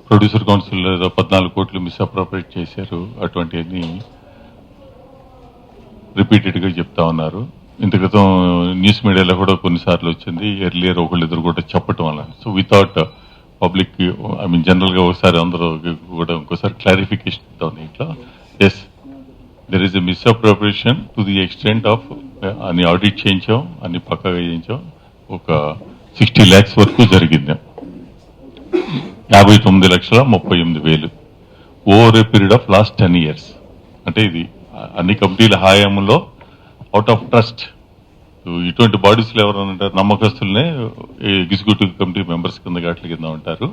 Producer council ఏదో 14 కోట్లు misappropriate చేశారు, అటువంటివన్నీ రిపీటెడ్గా చెప్తా ఉన్నారు. ఇంత క్రితం న్యూస్ మీడియాలో కూడా కొన్నిసార్లు వచ్చింది, ఎర్లియర్ ఒకళ్ళిద్దరు కూడా చెప్పటం వల్ల. So without public, I mean జనరల్గా ఒకసారి అందరూ కూడా ఇంకోసారి క్లారిఫికేషన్ ఇద్దాం దీంట్లో. Yes, there is a misappropriation to the extent of అన్ని ఆడిట్ చేయించాం, అన్ని పక్కగా చేయించాం. ఒక 60 lakhs వరకు జరిగింది. 59,38,000 over a period of last 10 years. అంటే ఇది అన్ని కమిటీల హాయంలో అవుట్ ఆఫ్ ట్రస్ట్. ఇటువంటి బాడీస్లో ఎవరైనా ఉంటారు, నమ్మకస్తులనే ఎగ్జిక్యూటివ్ కమిటీ మెంబర్స్ కింద గాట్ల కింద ఉంటారు.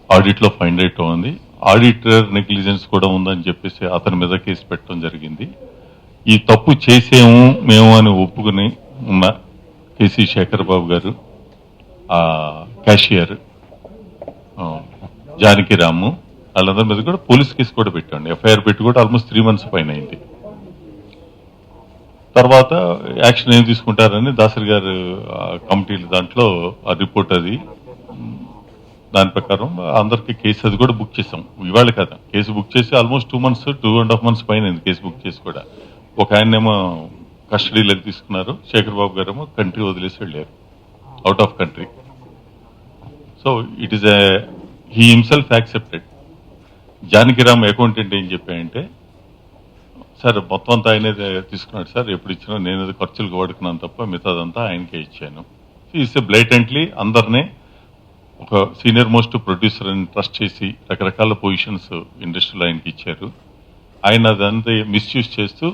ఆడిట్లో ఫైండ్ అవుట్ ఉంది. ఆడిటర్ నెగ్లిజెన్స్ కూడా ఉందని చెప్పేసి అతని మీద కేసు పెట్టడం జరిగింది. ఈ తప్పు చేసేము మేము అని ఒప్పుకుని ఉన్న కేసీ శేఖర్ బాబు గారు, క్యాషియర్ జానకిరాము, వాళ్ళందరి మీద కూడా పోలీస్ కేసు కూడా పెట్టండి. ఎఫ్ఐఆర్ పెట్టి కూడా ఆల్మోస్ట్ 3 months పైన అయింది. తర్వాత యాక్షన్ ఏం తీసుకుంటారని దాసరి గారు కమిటీల దాంట్లో ఆ రిపోర్ట్ అది, దాని ప్రకారం అందరికీ కేసు అది కూడా బుక్ చేసాం. ఇవాళ కదా కేసు బుక్ చేసి ఆల్మోస్ట్ 2.5 months పైన అయింది కేసు బుక్ చేసి కూడా. ఒక ఆయనేమో కస్టడీలోకి తీసుకున్నారు, శేఖర్ బాబు గారు ఏమో కంట్రీ వదిలేసి వెళ్ళారు, out of country. So it is he himself accepted. Janakiram accountant ఏం చెప్పాయంటే, సార్ మొత్తం అంతా ఆయనే తీసుకున్నాడు సార్, ఎప్పుడు ఇచ్చినా నేను అది ఖర్చులకు వాడుకున్నాను తప్ప మిగతాదంతా ఆయనకే ఇచ్చాను. ఈస్ బ్లైటెంట్లీ అందరినీ ఒక సీనియర్ మోస్ట్ ప్రొడ్యూసర్ అని ట్రస్ట్ చేసి రకరకాల పొజిషన్స్ ఇండస్ట్రీలో ఆయనకి ఇచ్చారు. ఆయన అదంతా మిస్యూజ్ చేస్తూ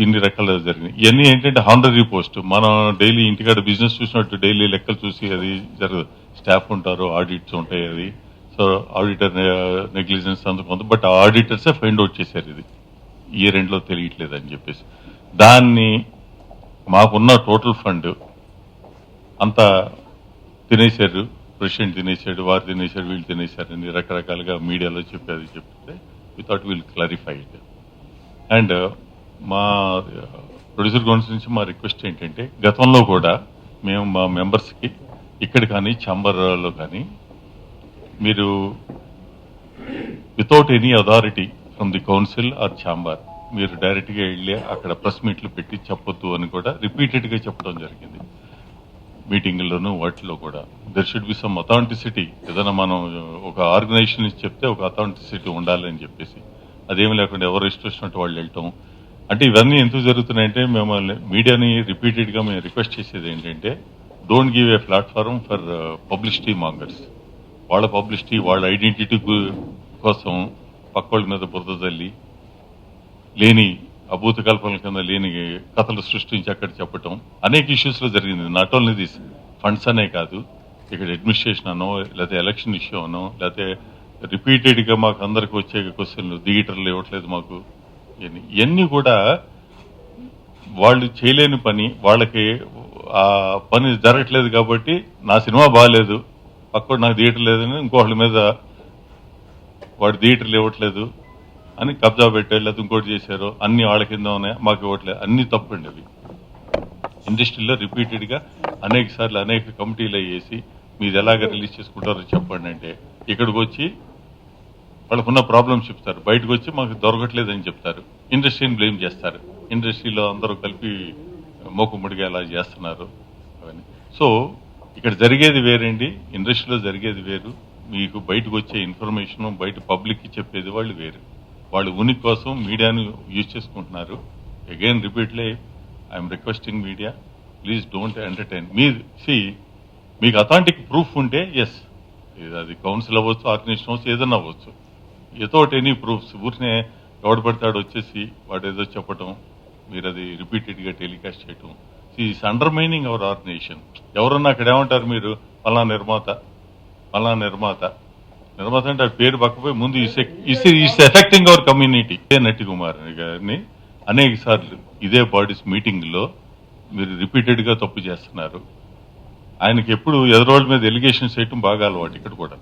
ఇన్ని రకాలు జరిగినాయి. ఇవన్నీ ఏంటంటే హానరీ పోస్ట్. మనం డైలీ ఇంటికాడ బిజినెస్ చూసినట్టు డైలీ లెక్కలు చూసి అది జరగదు. స్టాఫ్ ఉంటారు, ఆడిట్స్ ఉంటాయి, అది సో ఆడిటర్ నెగ్లిజెన్స్ అందుకుంది. బట్ ఆడిటర్సే ఫైండ్ అవుట్ చేశారు ఇది ఇయర్ ఎండ్లో తెలియట్లేదు అని చెప్పేసి. దాన్ని మాకున్న టోటల్ ఫండ్ అంతా తినేశారు, ప్రెసిడెంట్ తినేశాడు, వారు తినేశాడు, వీళ్ళు తినేశారు అని రకరకాలుగా మీడియాలో చెప్పేది చెప్తే without will clarify it. And మా ప్రొడ్యూసర్ కౌన్సిల్ నుంచి మా రిక్వెస్ట్ ఏంటంటే, గతంలో కూడా మేము మా మెంబర్స్కి ఇక్కడ కానీ ఛాంబర్లో కానీ మీరు without any authority from the council or chamber మీరు డైరెక్ట్గా వెళ్ళి అక్కడ ప్రెస్ మీట్లు పెట్టి చెప్పొద్దు అని కూడా రిపీటెడ్గా చెప్పడం జరిగింది మీటింగ్లోనూ వాటిలో కూడా. There should be some authenticity. ఏదైనా మనం ఒక ఆర్గనైజేషన్ నుంచి చెప్తే ఒక అథాంటిసిటీ ఉండాలి అని చెప్పేసి, అదేమి లేకుండా ఎవరు ఇష్టం వాళ్ళు వెళ్ళటం అంటే ఇవన్నీ ఎందుకు జరుగుతున్నాయంటే, మిమ్మల్ని మీడియాని రిపీటెడ్గా మేము రిక్వెస్ట్ చేసేది ఏంటంటే, don't give a platform for publicity mongers. వాళ్ళ పబ్లిసిటీ, వాళ్ళ ఐడెంటిటీ కోసం పక్కోళ్ళ మీద బురద తల్లి లేని అభూత కల్పనల కింద లేని కథలు సృష్టించి అక్కడ చెప్పటం అనేక ఇష్యూస్లో జరిగింది. నాట్ ఓన్లీ దిస్ ఫండ్స్ అనే కాదు, ఇక్కడ అడ్మినిస్ట్రేషన్ అనో, లేకపోతే ఎలక్షన్ ఇష్యూ అనో, లేకపోతే రిపీటెడ్గా మాకు అందరికి వచ్చే క్వశ్చన్లు థియేటర్లు ఇవ్వట్లేదు మాకు, ఇవన్నీ కూడా వాళ్ళు చేయలేని పని. వాళ్ళకి ఆ పని జరగట్లేదు కాబట్టి నా సినిమా బాగాలేదు, పక్కోడు నాకు థియేటర్ లేదని ఇంకోళ్ళ మీద వాడు థియేటర్లు ఇవ్వట్లేదు అని కబ్జా పెట్టారు, లేకపోతే ఇంకోటి చేశారు, అన్ని వాళ్ళ కింద ఉన్నాయి, మాకు ఇవ్వట్లేదు, అన్ని తప్పండి అవి. ఇండస్ట్రీలో రిపీటెడ్గా అనేక సార్లు అనేక కమిటీలు వేసి మీరు ఎలాగ రిలీజ్ చేసుకుంటారో చెప్పండి అంటే, ఇక్కడికి వచ్చి వాళ్ళకున్న ప్రాబ్లమ్స్ చెప్తారు, బయటకు వచ్చి మాకు దొరకట్లేదని చెప్తారు, ఇండస్ట్రీని బ్లేమ్ చేస్తారు. ఇండస్ట్రీలో అందరూ కలిపి మోకుముడిగా ఎలా చేస్తున్నారు అవన్నీ. సో ఇక్కడ జరిగేది వేరేండి, ఇండస్ట్రీలో జరిగేది వేరు, మీకు బయటకు వచ్చే ఇన్ఫర్మేషన్ బయట పబ్లిక్కి చెప్పేది వాళ్ళు వేరు. వాళ్ళు ఉనికి కోసం మీడియాను యూజ్ చేసుకుంటున్నారు. Again repeatedly I'm requesting media, please don't entertain. మీకు అథాంటిక్ ప్రూఫ్ ఉంటే ఎస్, అది కౌన్సిల్ అవ్వచ్చు, ఆర్గనైజేషన్ అవ్వచ్చు, ఏదైనా అవ్వచ్చు, వితౌట్ ఎనీ ప్రూఫ్స్ ఊరినే ఎవడు పడతాడు వచ్చేసి వాడు ఏదో చెప్పటం, మీరు అది రిపీటెడ్గా టెలికాస్ట్ చేయటం, ఈస్ అండర్మైనింగ్ అవర్ ఆర్గనైజేషన్. ఎవరన్నా అక్కడ ఏమంటారు, మీరు పలానా నిర్మాత అంటే ఆ పేరు పక్కపోయి ముందు ఇట్స్ ఎఫెక్టింగ్ అవర్ కమ్యూనిటీ. నటి కుమార్ గారిని అనేక సార్లు ఇదే బాడీస్ మీటింగ్లో మీరు రిపీటెడ్గా తప్పు చేస్తున్నారు. ఆయనకి ఎప్పుడు ఎదురోళ్ళ మీద ఎలిగేషన్స్ చేయటం బాగా అలవాటు. ఇక్కడ కూడా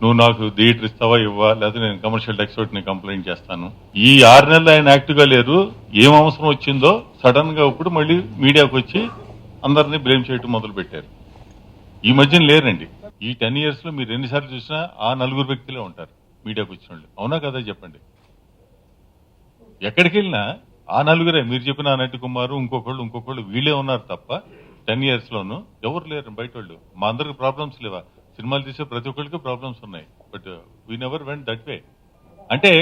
నువ్వు నాకు థియేటర్ ఇస్తావా ఇవ్వా, లేకపోతే నేను కమర్షియల్ ట్యాక్స్ ఒకటి నేను కంప్లైంట్ చేస్తాను. ఈ 6 నెలలు ఆయన యాక్టివ్గా లేరు. ఏం అవసరం వచ్చిందో సడన్ గా ఇప్పుడు మళ్ళీ మీడియాకు వచ్చి అందరినీ బ్లేమ్ చేయటం మొదలు పెట్టారు. ఈ మధ్యన లేరండి. ఈ 10 years లో మీరు ఎన్నిసార్లు చూసినా ఆ నలుగురు వ్యక్తులే ఉంటారు మీడియాకు వచ్చిన వాళ్ళు. అవునా కదా చెప్పండి. ఎక్కడికి వెళ్ళినా ఆ నలుగురే మీరు చెప్పిన అనంత్ కుమార్ ఇంకొకళ్ళు వీళ్ళే ఉన్నారు తప్ప 10 years లోను ఎవరు లేరు బయట వాళ్ళు. మా అందరికి ప్రాబ్లమ్స్ లేవా? సినిమాలు తీసే ప్రతి ఒక్కరికి ప్రాబ్లమ్స్ ఉన్నాయి. But we never went that way. అంటే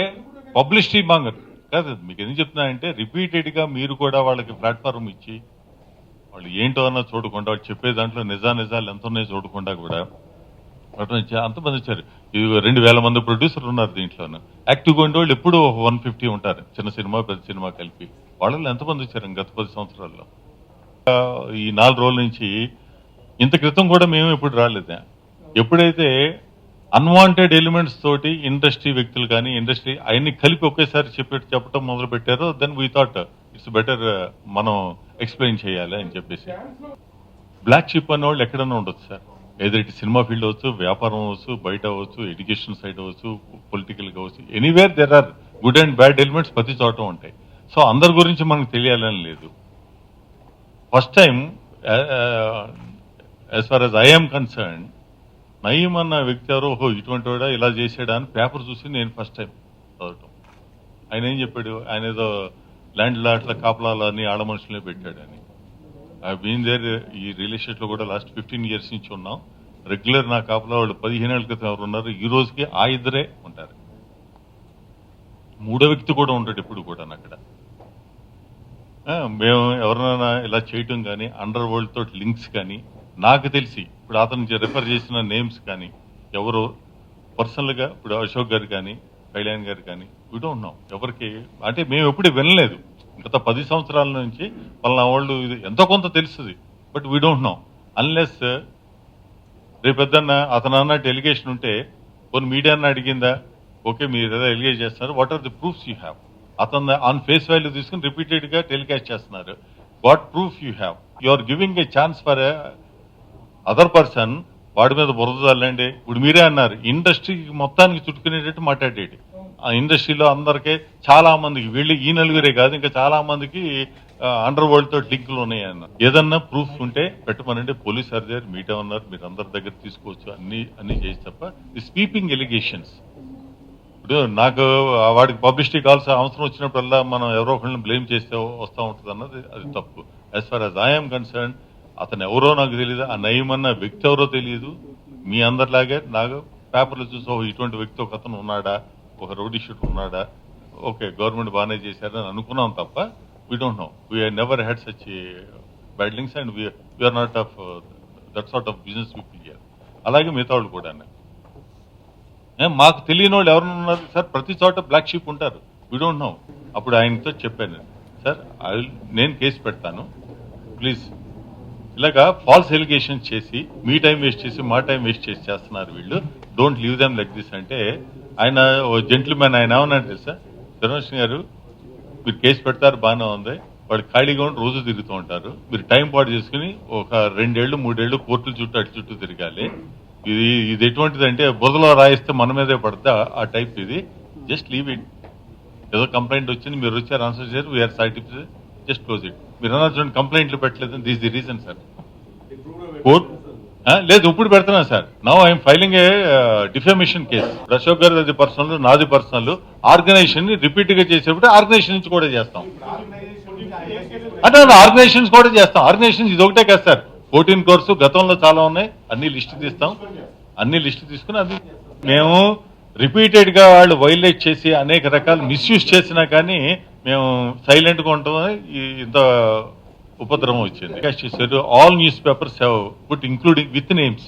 పబ్లిసిటీ మాంగర్ కాదు. మీకు ఎందుకు చెప్తున్నానంటే రిపీటెడ్ గా మీరు కూడా వాళ్ళకి ప్లాట్ఫామ్ ఇచ్చి వాళ్ళు ఏంటో అన్న చూడకుండా వాళ్ళు చెప్పే దాంట్లో నిజాలు ఎంత ఉన్నాయో చూడకుండా కూడా అంతమంది వచ్చారు. 2000 మంది ప్రొడ్యూసర్లు ఉన్నారు దీంట్లోనూ. యాక్టివ్గా ఉండే వాళ్ళు ఎప్పుడు 150 ఉంటారు. చిన్న సినిమా పెద్ద సినిమా కలిపి. వాళ్ళలో ఎంతమంది వచ్చారు గత 10 సంవత్సరాల్లో? ఈ 4 రోజుల నుంచి ఇంత క్రితం కూడా మేము ఎప్పుడు రాలేదా? ఎప్పుడైతే అన్వాంటెడ్ ఎలిమెంట్స్ తోటి ఇండస్ట్రీ వ్యక్తులు కానీ ఇండస్ట్రీ అవన్నీ కలిపి ఒకేసారి చెప్పటం మొదలు పెట్టారో then we thought it's better మనం ఎక్స్ప్లెయిన్ చేయాలి అని చెప్పేసి. బ్లాక్ షిప్ అనే వాళ్ళు ఎక్కడైనా ఉండొచ్చు సార్. ఏదైతే సినిమా ఫీల్డ్ అవ్వచ్చు, వ్యాపారం అవ్వచ్చు, బయట అవ్వచ్చు, ఎడ్యుకేషన్ సైడ్ అవ్వచ్చు, పొలిటికల్ అవ్వచ్చు, anywhere there are good and bad elements ప్రతి చోట ఉంటాయి. సో అందరి గురించి మనకు తెలియాలని లేదు. First time as far as I'm concerned Nayeem అన్న వ్యక్తి ఎవరో ఇటువంటి వాడా ఇలా చేసాడా అని పేపర్ చూసి నేను ఫస్ట్ టైం చదవటం. ఆయన ఏం చెప్పాడు? ఆయన ఏదో ల్యాండ్ లాట్ల కాపలాలని ఆడ మనుషులనే పెట్టాడని. I been there. ఈ రియల్ ఎస్టేట్ లో కూడా లాస్ట్ 15 years నుంచి ఉన్నాం. రెగ్యులర్ నా కాపలా వాళ్ళు 15 ఏళ్ల క్రితం ఎవరు ఉన్నారు, ఈ రోజుకి ఆ ఇద్దరే ఉంటారు. మూడో వ్యక్తి కూడా ఉంటాడు ఎప్పుడు కూడా అక్కడ. మేము ఎవరినైనా ఇలా చేయటం కానీ అండర్ వరల్డ్ తోటి లింక్స్ కానీ నాకు తెలిసి ఇప్పుడు అతను రిఫర్ చేసిన నేమ్స్ కానీ ఎవరు పర్సనల్ గా ఇప్పుడు అశోక్ గారు కానీ కళ్యాణ్ గారు కానీ వీ డోంట్ నో ఎవరికి. అంటే మేము ఎప్పుడు వినలేదు. గత 10 సంవత్సరాల నుంచి వాళ్ళ వాళ్ళు ఇది ఎంతో కొంత తెలుస్తుంది. But we don't know unless రేపెద్దన్న అతను అన్నట్టు ఎలిగేషన్ ఉంటే కొన్ని మీడియాని అడిగిందా, ఓకే మీరు ఏదో ఎలిగేట్ చేస్తున్నారు, what are the proofs you have? అతను ఆన్ ఫేస్ వాల్యూ తీసుకుని రిపీటెడ్ గా టెలికాస్ట్ చేస్తున్నారు. What proof you have? You are giving a chance for other person వాడి మీద బురద చల్లండి. ఇప్పుడు మీరే అన్నారు ఇండస్ట్రీకి మొత్తానికి చుట్టుకునేటట్టు మాట్లాడేది. ఆ ఇండస్ట్రీలో అందరికీ చాలా మందికి వీళ్ళు ఈ నలుగురే కాదు ఇంకా చాలా మందికి అండర్ వరల్డ్ తోటి లింకులు ఉన్నాయి అన్నారు. ఏదన్నా ప్రూఫ్ ఉంటే పెట్టమనండి. పోలీస్ అధికారి మీటే ఉన్నారు, మీరు అందరి దగ్గర తీసుకోవచ్చు. అన్ని చేసి తప్ప ఈ స్వీపింగ్ ఎలిగేషన్స్. ఇప్పుడు నాకు వాడికి పబ్లిసిటీ కావాల్సిన అవసరం వచ్చినప్పుడల్లా మనం ఎవరో ఒకరిని బ్లేమ్ చేస్తే వస్తూ ఉంటుంది అన్నది అది తప్పు. As far as I'm concerned అతను ఎవరో నాకు తెలియదు, ఆ నయీం అన్న వ్యక్తి ఎవరో తెలియదు. మీ అందరిలాగే నాకు పేపర్లు చూసి ఇటువంటి వ్యక్తి ఒక అతను ఉన్నాడా, ఒక రౌడీ షూటర్ ఉన్నాడా, ఓకే గవర్నమెంట్ బాగానే చేశారని అనుకున్నాం తప్ప we don't know. We never had such bad links and we're not of that sort of business people here. అలాగే మిగతా వాళ్ళు కూడా మాకు తెలియని వాళ్ళు ఎవరైనా ఉన్నారు సార్? ప్రతి చోట బ్లాక్ షీప్ ఉంటారు. We don't no. అప్పుడు ఆయనతో చెప్పాను, సార్ నేను కేసు పెడతాను ప్లీజ్. ఇలాగా ఫాల్స్ ఎలిగేషన్ చేసి మీ టైం వేస్ట్ చేసి మా టైం వేస్ట్ చేసి చేస్తున్నారు వీళ్ళు. Don't leave them like this అంటే ఆయన జెంట్మెన్. ఆయన ఏమన్నాడు సార్, ధర్మేష్ గారు మీరు కేసు పెడతారు బాగానే ఉంది, వాళ్ళు ఖాళీగా ఉండి రోజు తిరుగుతూ ఉంటారు, మీరు టైం పాటు చేసుకుని ఒక 2 ఏళ్ళు 3 ఏళ్ళు కోర్టుల చుట్టూ అటు చుట్టూ తిరగాలి. ఇది ఎటువంటిది అంటే బురదలో రాయిస్తే మన మీదే పడితే ఆ టైప్ ఇది. Just leave it. ఏదో కంప్లైంట్ వచ్చింది, మీరు వచ్చారు ఆన్సర్ చేశారు, we're certificate, just close it. మీరు అన్నారు చూడండి కంప్లైంట్లు పెట్టలేదు, this the reason sir. Court లేదు ఇప్పుడు పెడుతున్నా sir. Now I'm filing a defamation case. Ashok garu అది పర్సనల్, నాది పర్సనల్. ఆర్గనైజేషన్ ని రిపీట్ గా చేసేప్పుడు ఆర్గనైజేషన్ నుంచి కూడా చేస్తాం అంటే ఆర్గనైజేషన్స్ కూడా చేస్తాం. ఆర్గనైజేషన్స్ ఇది ఒకటే కదా సార్, 14 కోర్సు గతంలో చాలా ఉన్నాయి. అన్ని లిస్ట్ తీస్తాం, అన్ని లిస్ట్ తీసుకుని అది మేము రిపీటెడ్ గా వాళ్ళు వైలేట్ చేసి అనేక రకాల మిస్యూజ్ చేసినా కానీ మేము సైలెంట్ గా ఉంటాం. ఇంత ఉపద్రవం వచ్చింది. చేశారు all news papers have put including with names.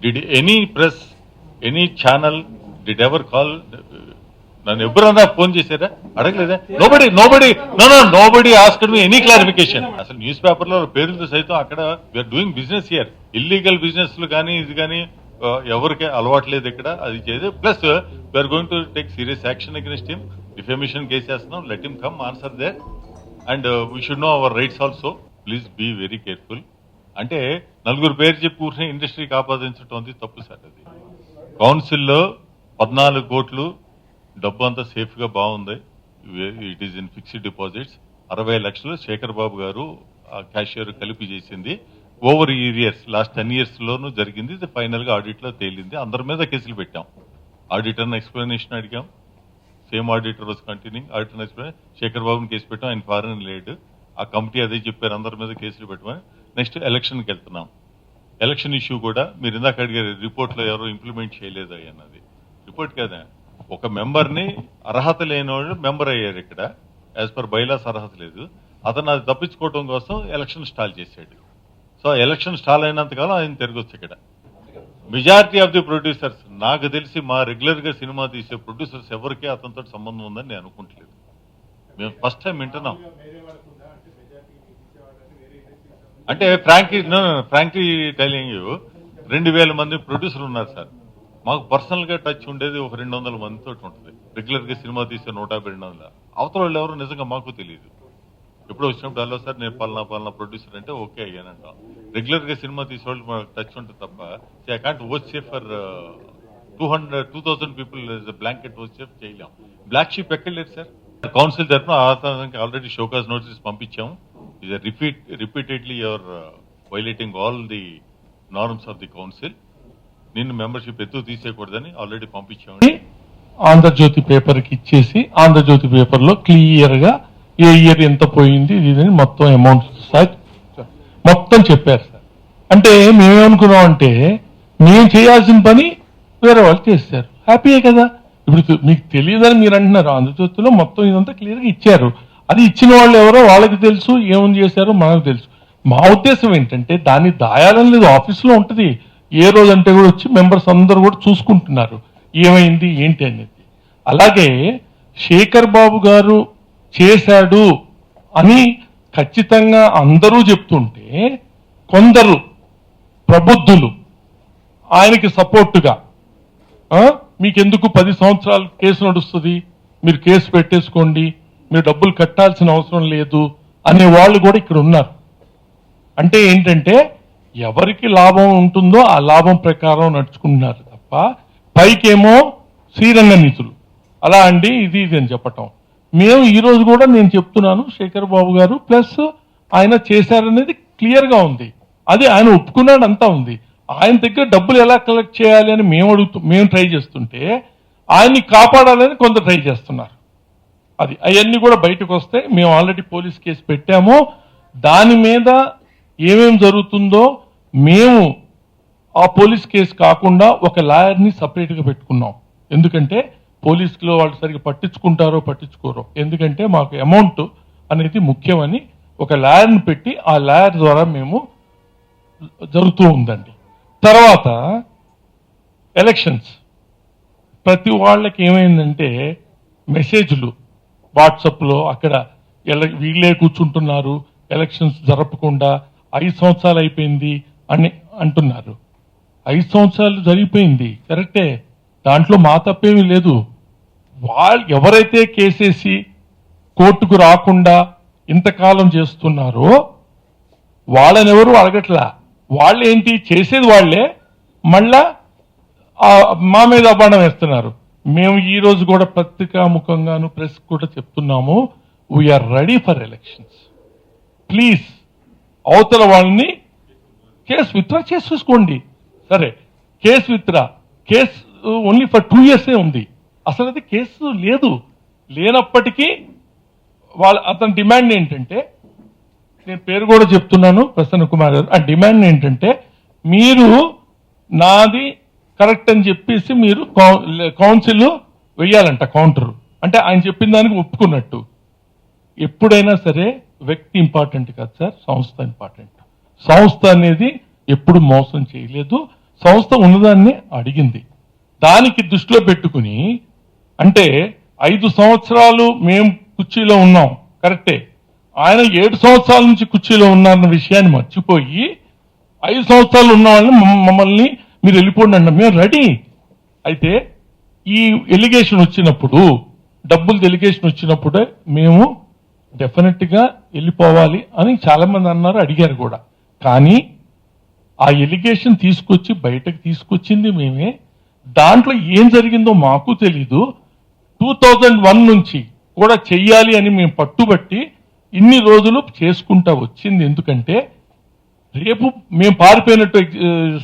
Did any press any channel did ever call? నన్ను ఎవరన్నా ఫోన్ చేశారా? అడగలేదా? Nobody asked me any clarification. అసలు న్యూస్ పేపర్ లో పేరుతో సైతం అక్కడ we're doing business here. Illegal business లు కానీ ఇది కానీ ఎవరికి అలవాట్లేదు ఇక్కడ. అది చేసి plus we're going to take serious action against him. Defamation case చేస్తున్నాం. Let him come answer there and we should know our rights also. Please be very careful. అంటే నలుగురు పేరు చెప్పి కూర్చొని ఇండస్ట్రీకి ఆపాదించడం అది తప్పు సార్. అది కౌన్సిల్లో 14 కోట్లు డబ్బు అంతా సేఫ్ గా బాగుంది. It is in fixed deposits. 60 లక్షలు శేఖర్ బాబు గారు క్యాషియర్ కలిపి చేసింది. ఓవర్ ఇయర్స్ లాస్ట్ 10 years లోనూ జరిగింది. ఇది ఫైనల్ గా ఆడిట్ లో తేలింది. అందరి మీద కేసులు పెట్టాం. ఆడిటర్ ఎక్స్ప్లెనేషన్ అడిగాం. Same auditor was continuing. Auditor explain Shekhar బాబుని కేసు పెట్టాం. ఆయన ఫారెన్ లేడు. ఆ కమిటీ అదే చెప్పారు, అందరి మీద కేసులు పెట్టమని. నెక్స్ట్ ఎలక్షన్కి వెళ్తున్నాం. ఎలక్షన్ ఇష్యూ కూడా మీరు ఇందాక అడిగారు, రిపోర్ట్ లో ఎవరు ఇంప్లిమెంట్ చేయలేదు అన్నది. రిపోర్ట్ కదా, ఒక మెంబర్ని అర్హత లేని వాళ్ళు మెంబర్ అయ్యారు. ఇక్కడ యాజ్ పర్ బైలాస్ అర్హత లేదు. అతను అది తప్పించుకోవడం కోసం ఎలక్షన్ స్టాల్ చేశాడు. సో ఎలక్షన్ స్టాల్ అయినంతకాలం ఆయన తిరగొచ్చు. ఇక్కడ మెజారిటీ ఆఫ్ ది ప్రొడ్యూసర్స్, నాకు తెలిసి మా రెగ్యులర్ గా సినిమా తీసే ప్రొడ్యూసర్స్ ఎవరికీ అతనితో సంబంధం ఉందని నేను అనుకుంటలేదు. మేము ఫస్ట్ టైం వింటున్నాం. అంటే ఫ్రాంక్లీ టెలింగ్ యూ, 2000 మంది ప్రొడ్యూసర్లు ఉన్నారు సార్. మాకు పర్సనల్ గా టచ్ ఉండేది ఒక 200 మందితో ఉంటుంది. రెగ్యులర్ గా సినిమా తీసే 150-200. అవతల వాళ్ళు ఎవరు నిజంగా మాకు తెలియదు. ఎప్పుడు వచ్చినప్పుడు అలా సార్ నేను పలానా ప్రొడ్యూసర్ అంటే ఓకే అయ్యానంటాం. రెగ్యులర్ గా సినిమా తీసేవాళ్ళు మాకు టచ్ ఉంటుంది తప్ప I can't vouchsafe for 2,000 people blanket vouchsafe చేయలేం. బ్లాక్ షీప్ ఎక్కడ లేదు సార్. కౌన్సిల్ తరఫున ఆల్రెడీ షోకాజ్ నోటీస్ పంపించాము. Repeatedly your violating all the norms of the council. నిన్ను మెంబర్షిప్ ఎత్తు తీసేయకూడదని ఆల్రెడీ పంపించాము. ఆంధ్రజ్యోతి పేపర్కి ఇచ్చేసి ఆంధ్రజ్యోతి పేపర్లో క్లియర్ గా ఏ ఇయర్ ఎంత పోయింది ఇది మొత్తం అమౌంట్ సార్ మొత్తం చెప్పారు సార్. అంటే మేమేమనుకున్నాం అంటే మేము చేయాల్సిన పని వేరే వాళ్ళు చేశారు. హ్యాపీయే కదా. ఇప్పుడు మీకు తెలియదని మీరు అంటున్నారు. ఆంధ్రజ్యోతిలో మొత్తం ఇదంతా క్లియర్ గా ఇచ్చారు. అది ఇచ్చిన వాళ్ళు ఎవరో వాళ్ళకి తెలుసు, ఏమని చేశారో మనకు తెలుసు. మా ఉద్దేశం ఏంటంటే దాన్ని దాయాలని లేదు, ఆఫీసులో ఉంటుంది. ఏ రోజు అంటే కూడా వచ్చి మెంబర్స్ అందరూ కూడా చూసుకుంటున్నారు ఏమైంది ఏంటి అనేది. అలాగే శేఖర్ బాబు గారు చేశాడు అని ఖచ్చితంగా అందరూ చెప్తుంటే కొందరు ప్రబుద్ధులు ఆయనకి సపోర్టుగా మీకెందుకు 10 సంవత్సరాలు కేసు నడుస్తుంది, మీరు కేసు పెట్టేసుకోండి, మీరు డబ్బులు కట్టాల్సిన అవసరం లేదు అనే వాళ్ళు కూడా ఇక్కడ ఉన్నారు. అంటే ఏంటంటే ఎవరికి లాభం ఉంటుందో ఆ లాభం ప్రకారం నడుచుకుంటున్నారు తప్ప పైకేమో శ్రీరంగ నీతులు అలా అండి ఇది అని చెప్పటం. మేము ఈ రోజు కూడా నేను చెప్తున్నాను, శేఖర్ బాబు గారు ప్లస్ ఆయన చేశారనేది క్లియర్ గా ఉంది. అది ఆయన ఒప్పుకున్నాడు, అంతా ఉంది. ఆయన దగ్గర డబ్బులు ఎలా కలెక్ట్ చేయాలి అని మేము ట్రై చేస్తుంటే ఆయన్ని కాపాడాలని కొందరు ట్రై చేస్తున్నారు. అది అవన్నీ కూడా బయటకు వస్తే మేము ఆల్రెడీ పోలీస్ కేసు పెట్టాము. దాని మీద ఏమేం జరుగుతుందో మేము ఆ పోలీస్ కేసు కాకుండా ఒక లాయర్ని సపరేట్ గా పెట్టుకున్నాం. ఎందుకంటే పోలీసులో వాళ్ళు సరిగ్గా పట్టించుకుంటారో పట్టించుకోరో, ఎందుకంటే మాకు అమౌంట్ అనేది ముఖ్యమని ఒక లాయర్ని పెట్టి ఆ లాయర్ ద్వారా మేము జరుగుతూ ఉందండి. తర్వాత ఎలక్షన్స్ ప్రతి వాళ్ళకి ఏమైందంటే మెసేజ్లు వాట్సాప్లో అక్కడ వీళ్ళే కూర్చుంటున్నారు, ఎలక్షన్స్ జరపకుండా 5 సంవత్సరాలు అయిపోయింది అని అంటున్నారు. 5 సంవత్సరాలు జరిగిపోయింది కరెక్టే, దాంట్లో మా తప్పేమీ లేదు. వాళ్ళు ఎవరైతే కేసేసి కోర్టుకు రాకుండా ఇంతకాలం చేస్తున్నారో వాళ్ళని ఎవరు అడగట్లా. వాళ్ళు ఏంటి చేసేది వాళ్లే, మళ్ళా మా మీద అబాండం వేస్తున్నారు. మేము ఈ రోజు కూడా పత్రికా ముఖంగాను ప్రెస్ కూడా చెప్తున్నాము, we're ready for elections. Please అవతల వాళ్ళని కేసు విత్డ్రా చేసేసుకోండి. సరే case withdraw, case only for 2 years ఉంది. అసలు అది కేసు లేదు. లేనప్పటికీ అతని డిమాండ్ ఏంటంటే, నేను పేరు కూడా చెప్తున్నాను ప్రసన్న కుమార్ గారు, ఆ డిమాండ్ ఏంటంటే మీరు నాది కరెక్ట్ అని చెప్పేసి మీరు కౌన్సిల్ వెయ్యాలంట కౌంటర్. అంటే ఆయన చెప్పిన దానికి ఒప్పుకున్నట్టు. ఎప్పుడైనా సరే వ్యక్తి ఇంపార్టెంట్ కాదు సార్, సంస్థ ఇంపార్టెంట్. సంస్థ అనేది ఎప్పుడు మోసం చేయలేదు, సంస్థ ఉన్నదాన్ని అడిగింది. దానికి దృష్టిలో పెట్టుకుని అంటే 5 సంవత్సరాలు మేము కుర్చీలో ఉన్నాం కరెక్టే, ఆయన 7 సంవత్సరాల నుంచి కుర్చీలో ఉన్నారన్న విషయాన్ని మర్చిపోయి 5 సంవత్సరాలు ఉన్న వాళ్ళని మమ్మల్ని మీరు వెళ్ళిపోండి అన్న. మేము రెడీ. అయితే ఈ ఎలిగేషన్ వచ్చినప్పుడు, డబ్బులు ఎలిగేషన్ వచ్చినప్పుడే మేము డెఫినెట్ గా వెళ్ళిపోవాలి అని చాలా మంది అన్నారు, అడిగారు కూడా. కానీ ఆ ఎలిగేషన్ తీసుకొచ్చి బయటకు తీసుకొచ్చింది మేమే. దాంట్లో ఏం జరిగిందో మాకు తెలీదు. 2001 నుంచి కూడా చెయ్యాలి అని మేము పట్టుబట్టి ఇన్ని రోజులు చేసుకుంటా వచ్చింది. ఎందుకంటే రేపు మేము పారిపోయినట్టు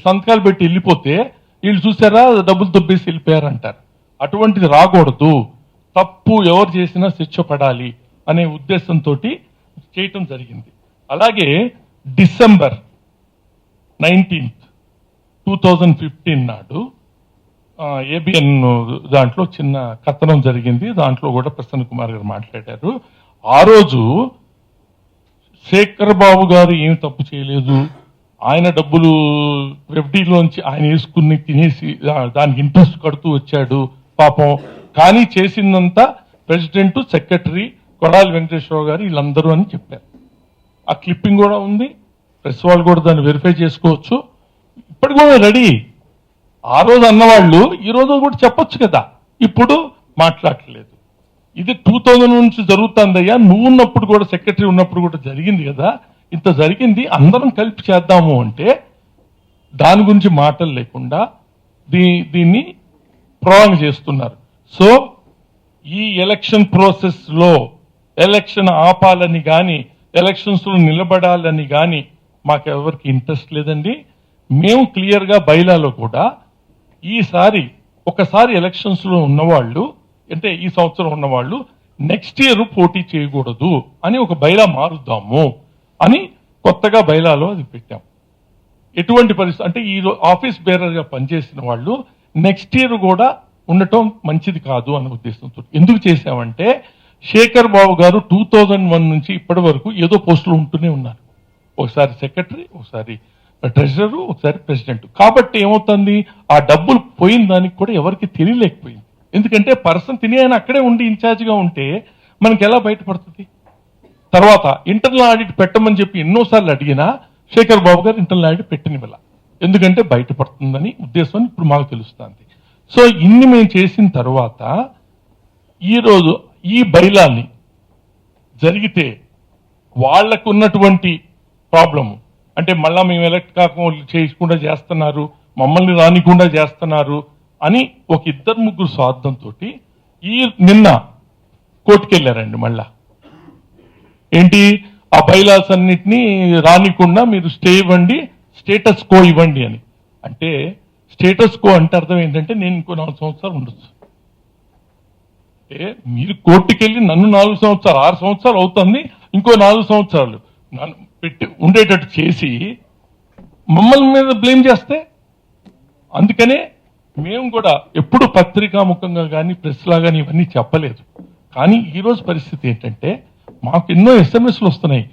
సంతకాలు పెట్టి వెళ్ళిపోతే వీళ్ళు చూసారా డబ్బులు దొబ్బేసి వెళ్ళిపోయారంటారు. అటువంటిది రాకూడదు. తప్పు ఎవరు చేసినా శిక్ష పడాలి అనే ఉద్దేశంతో చేయటం జరిగింది. అలాగే డిసెంబర్ 19, 2015 నాడు ఏబిఎన్ దాంట్లో చిన్న కథనం జరిగింది. దాంట్లో కూడా ప్రసన్న కుమార్ గారు మాట్లాడారు. ఆ రోజు శేఖర్ బాబు గారు ఏమి తప్పు చేయలేదు, ఆయన డబ్బులు ఎఫ్డీలోంచి ఆయన వేసుకుని తినేసి దానికి ఇంట్రెస్ట్ కడుతూ వచ్చాడు పాపం. కానీ చేసిందంతా ప్రెసిడెంట్, సెక్రటరీ, కొడాలి వెంకటేశ్వరరావు గారు వీళ్ళందరూ అని చెప్పారు. ఆ క్లిప్పింగ్ కూడా ఉంది, ప్రెస్ వాళ్ళు కూడా దాన్ని వెరిఫై చేసుకోవచ్చు. ఇప్పటికి కూడా రెడీ. ఆ రోజు అన్నవాళ్ళు ఈ రోజు కూడా చెప్పొచ్చు కదా, ఇప్పుడు మాట్లాడలేదు. ఇది 2000 నుంచి జరుగుతుందయ్యా, నువ్వు ఉన్నప్పుడు కూడా, సెక్రటరీ ఉన్నప్పుడు కూడా జరిగింది కదా, ఇంత జరిగింది, అందరం కలిపి చేద్దాము అంటే దాని గురించి మాటలు లేకుండా దీన్ని ప్రొలాంగ్ చేస్తున్నారు. సో ఈ ఎలక్షన్ ప్రాసెస్ లో ఎలక్షన్ ఆపాలని కానీ ఎలక్షన్స్ లో నిలబడాలని కానీ మాకెవరికి ఇంట్రెస్ట్ లేదండి. మేము క్లియర్ గా బైలాలో కూడా ఈసారి ఒకసారి ఎలక్షన్స్ లో ఉన్నవాళ్ళు, అంటే ఈ సంవత్సరం ఉన్నవాళ్ళు నెక్స్ట్ ఇయర్ పోటీ చేయకూడదు అని ఒక బైలా మారుద్దాము అని కొత్తగా బైలాలో అది పెట్టాం. ఎటువంటి పరిస్థితి అంటే ఈ ఆఫీస్ బేరర్ గా పనిచేసిన వాళ్ళు నెక్స్ట్ ఇయర్ కూడా ఉండటం మంచిది కాదు అనే ఉద్దేశంతో ఎందుకు చేశామంటే, శేఖర్ బాబు గారు 2001 నుంచి ఇప్పటి వరకు ఏదో పోస్టులు ఉంటూనే ఉన్నారు. ఒకసారి సెక్రటరీ, ఒకసారి ట్రెజరర్, ఒకసారి ప్రెసిడెంట్. కాబట్టి ఏమవుతుంది, ఆ డబ్బులు పోయిన దానికి కూడా ఎవరికి తెలియలేకపోయింది. ఎందుకంటే పర్సన్ తినే ఆయన అక్కడే ఉండి ఇన్ఛార్జిగా ఉంటే మనకి ఎలా బయటపడుతుంది. తర్వాత ఇంటర్నల్ ఆడిట్ పెట్టమని చెప్పి ఎన్నోసార్లు అడిగినా శేఖర్ బాబు గారు ఇంటర్నల్ ఆడిట్ పెట్టనివ్వాల, ఎందుకంటే బయటపడుతుందని ఉద్దేశం ఇప్పుడు మాకు తెలుస్తుంది. సో ఇన్ని మేము చేసిన తర్వాత ఈరోజు ఈ బైలాన్ని జరిగితే వాళ్లకు ఉన్నటువంటి ప్రాబ్లము అంటే మళ్ళా మేము ఎలక్ట్ కాకుండా చేయకుండా చేస్తున్నారు, మమ్మల్ని రానికుండా చేస్తున్నారు అని ఒక 2-3 స్వార్థంతో నిన్న కోర్టుకెళ్ళారండి. మళ్ళా ఏంటి, ఆ బైలాస్ అన్నిటినీ రానికుండా మీరు స్టే ఇవ్వండి, స్టేటస్ కో ఇవ్వండి అని. అంటే స్టేటస్ కో అంటే అర్థం ఏంటంటే నేను ఇంకో 4 సంవత్సరాలు ఉండొచ్చు. అంటే మీరు కోర్టుకెళ్ళి నన్ను 4 సంవత్సరాలు 6 సంవత్సరాలు అవుతుంది, ఇంకో 4 సంవత్సరాలు నన్ను పెట్టి ఉండేటట్టు చేసి మమ్మల్ని మీద బ్లేమ్ చేస్తే, అందుకనే మేము కూడా ఎప్పుడు పత్రికాముఖంగా కానీ ప్రెస్ లా కానీ ఇవన్నీ చెప్పలేదు. కానీ ఈరోజు పరిస్థితి ఏంటంటే మాకు ఎన్నో ఎస్ఎంఎస్లు వస్తున్నాయి,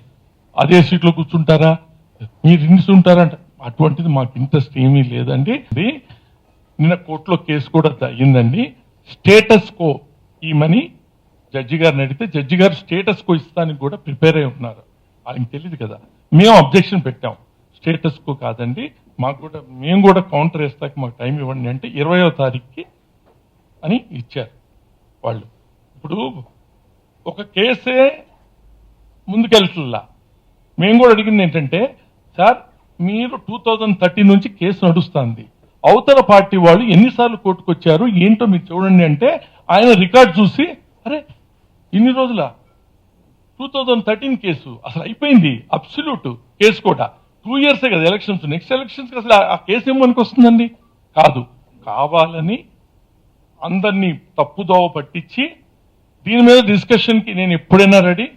అదే సీట్లో కూర్చుంటారా, మీరు ఇన్నిస్తుంటారా అంటే అటువంటిది మాకు ఇంట్రెస్ట్ ఏమీ లేదండి. నిన్న కోర్టులో కేసు కూడా అయ్యిందండి. స్టేటస్ కో ఈమని జడ్జి గారిని అడిగితే జడ్జి గారు స్టేటస్ కో ఇస్తానికి కూడా ప్రిపేర్ అయి ఉన్నారు. ఆయనకి తెలియదు కదా, మేము అబ్జెక్షన్ పెట్టాం. స్టేటస్ కో కాదండి, మేము కూడా కౌంటర్ వేస్తాక మాకు టైం ఇవ్వండి అంటే 20వ తారీఖుకి అని ఇచ్చారు వాళ్ళు. ఇప్పుడు ఒక కేసే ముందుకెళ్తున్నా. మేము కూడా అడిగింది ఏంటంటే, సార్ మీరు 2013 నుంచి కేసు నడుస్తుంది, అవతల పార్టీ వాళ్ళు ఎన్నిసార్లు కోర్టుకు వచ్చారు ఏంటో మీరు చూడండి అంటే ఆయన రికార్డ్ చూసి అరే ఇన్ని రోజుల 2013 కేసు అసలు అయిపోయింది, అబ్సల్యూట్ కేసు కూడా 2 years కదా ఎలక్షన్స్, నెక్స్ట్ ఎలక్షన్స్ అసలు ఆ కేసు ఏమనికి వస్తుందండి. కాదు, కావాలని అందరినీ తప్పుదోవ పట్టించి దీని మీద డిస్కషన్కి నేను ఎప్పుడైనా రెడీ.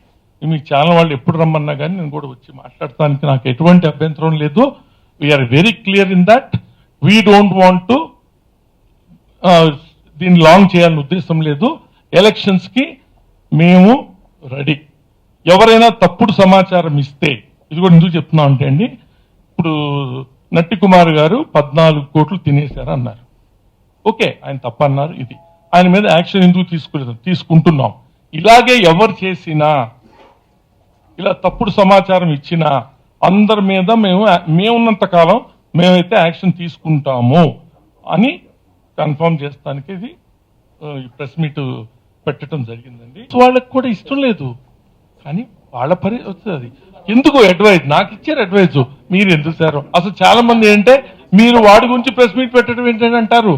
మీ ఛానల్ వాళ్ళు ఎప్పుడు రమ్మన్నా కానీ నేను కూడా వచ్చి మాట్లాడటానికి నాకు ఎటువంటి అభ్యంతరం లేదు. We're very clear in that. We don't want to దీన్ని లాంగ్ చేయాలని ఉద్దేశం లేదు. ఎలక్షన్స్ కి మేము రెడీ. ఎవరైనా తప్పుడు సమాచారం ఇస్తే, ఇది కూడా ఎందుకు చెప్తున్నాం అంటే అండి, ఇప్పుడు నట్టి కుమార్ గారు 14 కోట్లు తినేశారు అన్నారు. ఓకే, ఆయన తప్పన్నారు. ఇది ఆయన మీద యాక్షన్ ఎందుకు తీసుకుంటున్నాం. ఇలాగే ఎవరు చేసినా, ఇలా తప్పుడు సమాచారం ఇచ్చినా అందరి మీద మేమున్నంత కాలం మేమైతే యాక్షన్ తీసుకుంటాము అని కన్ఫర్మ్ చేస్తానికి ఇది ప్రెస్ మీట్ పెట్టడం జరిగిందండి. వాళ్ళకి కూడా ఇష్టం లేదు, కానీ వాళ్ళ వస్తుంది. ఎందుకు అడ్వైజ్ నాకు ఇచ్చారు, అడ్వైజ్ మీరు ఎందుకు సార్. అసలు చాలా మంది ఏంటంటే మీరు వాడి గురించి ప్రెస్ మీట్ పెట్టడం ఏంటని అంటారు.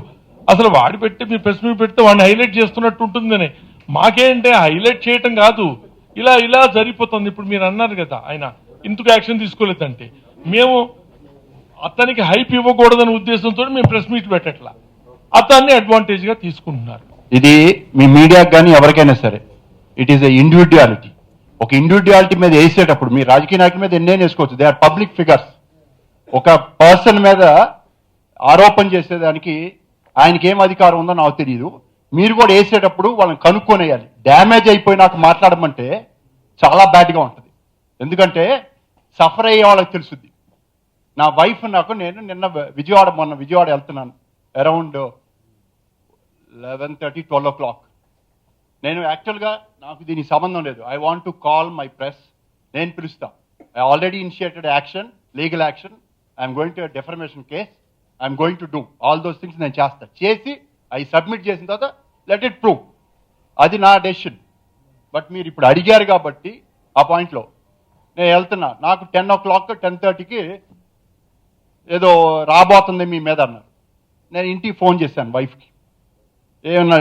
అసలు వాడి పెట్టి మీరు ప్రెస్ మీట్ పెడితే వాడిని హైలైట్ చేస్తున్నట్టు ఉంటుందని. మాకేంటే హైలైట్ చేయటం కాదు, ఇలా జరిగిపోతుంది. ఇప్పుడు మీరు అన్నారు కదా ఆయన ఎందుకు యాక్షన్ తీసుకోలేదంటే, మేము అతనికి హైప్ ఇవ్వకూడదనే ఉద్దేశంతో మేము ప్రెస్ మీట్ పెట్టట్లా, అతన్ని అడ్వాంటేజ్ గా తీసుకుంటున్నారు. ఇది మీ మీడియాకి కానీ ఎవరికైనా సరే, ఇట్ ఈస్ ఎ ఇండివిడ్యువాలిటీ. ఒక ఇండివిడ్యువాలిటీ మీద వేసేటప్పుడు మీ రాజకీయ నాయకుల మీద ఎన్నేం వేసుకోవచ్చు, దే ఆర్ పబ్లిక్ ఫిగర్స్. ఒక పర్సన్ మీద ఆరోపణ చేసేదానికి ఆయనకి ఏం అధికారం ఉందో నాకు తెలియదు. మీరు కూడా వేసేటప్పుడు వాళ్ళని కనుక్కొనేయాలి. డ్యామేజ్ అయిపోయినాక మాట్లాడమంటే చాలా బ్యాడ్గా ఉంటుంది. ఎందుకంటే సఫర్ అయ్యే వాళ్ళకి తెలుసుద్ది. నా వైఫ్ నేను నిన్న మొన్న విజయవాడ వెళ్తున్నాను అరౌండ్ 11:30, 12 నేను యాక్చువల్గా నాకు దీనికి సంబంధం లేదు. I want to call my press. నేను పిలుస్తా. I already initiated action, legal action. I'm going to defamation case. I'm going to do all those things. నేను చేస్తా. చేసి అవి సబ్మిట్ చేసిన తర్వాత లెట్ ఇట్ ప్రూవ్. అది నా డెసిషన్. బట్ మీరు ఇప్పుడు అడిగారు కాబట్టి ఆ పాయింట్లో నేను వెళ్తున్నా. నాకు 10 o'clock 10:30కి ఏదో రాబోతుంది మీ మీద అన్నారు. నేను ఇంటికి ఫోన్ చేశాను వైఫ్కి, ఏమన్నా